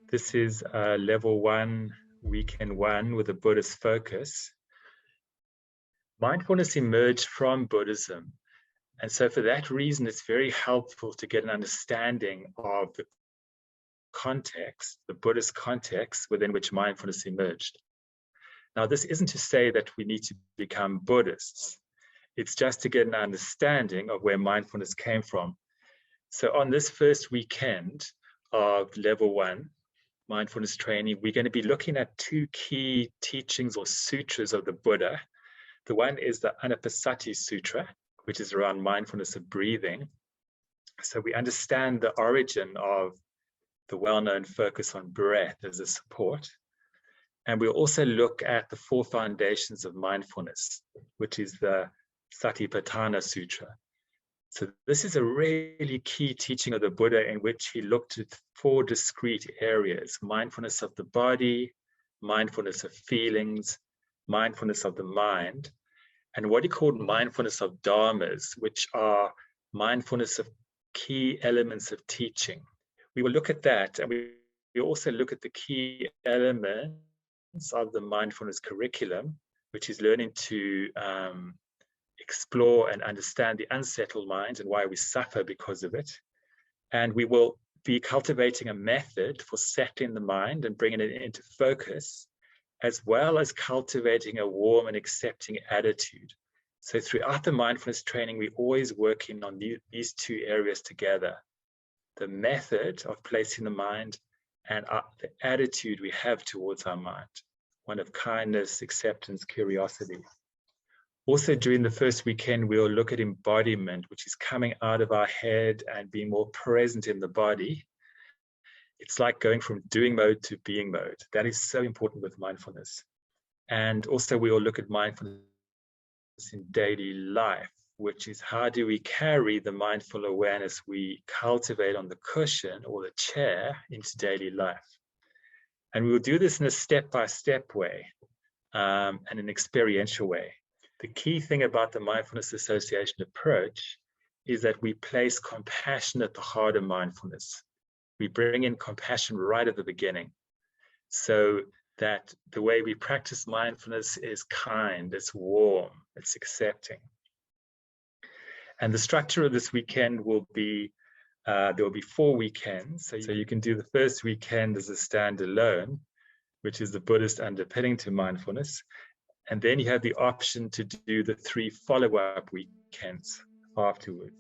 This is level 1, weekend 1 with a Buddhist focus. Mindfulness emerged from Buddhism. And so for that reason, it's very helpful to get an understanding of the context, the Buddhist context within which mindfulness emerged. Now, this isn't to say that we need to become Buddhists. It's just to get an understanding of where mindfulness came from. So on this first weekend of level 1, mindfulness training, we're going to be looking at 2 key teachings or sutras of the Buddha. The one is the Anapanasati Sutra, which is around mindfulness of breathing. So we understand the origin of the well-known focus on breath as a support. And we'll also look at the 4 foundations of mindfulness, which is the Satipatthana Sutra. So this is a really key teaching of the Buddha in which he looked at 4 discrete areas: mindfulness of the body, mindfulness of feelings, mindfulness of the mind, and what he called mindfulness of dharmas, which are mindfulness of key elements of teaching. We will look at that, and we also look at the key elements of the mindfulness curriculum, which is learning to explore and understand the unsettled mind and why we suffer because of it. And we will be cultivating a method for settling the mind and bringing it into focus, as well as cultivating a warm and accepting attitude. So throughout the mindfulness training, we're always working on these 2 areas together: the method of placing the mind and the attitude we have towards our mind, one of kindness, acceptance, curiosity. Also, during the first weekend, we'll look at embodiment, which is coming out of our head and being more present in the body. It's like going from doing mode to being mode. That is so important with mindfulness. And also, we will look at mindfulness in daily life, which is how do we carry the mindful awareness we cultivate on the cushion or the chair into daily life. And we will do this in a step-by-step way and an experiential way. The key thing about the mindfulness association approach is that we place compassion at the heart of mindfulness. We bring in compassion right at the beginning, so that the way we practice mindfulness is kind, it's warm, it's accepting. And the structure of this weekend will be, there will be 4 weekends. So you can do the first weekend as a standalone, which is the Buddhist underpinning to mindfulness. And then you have the option to do the 3 follow-up weekends afterwards.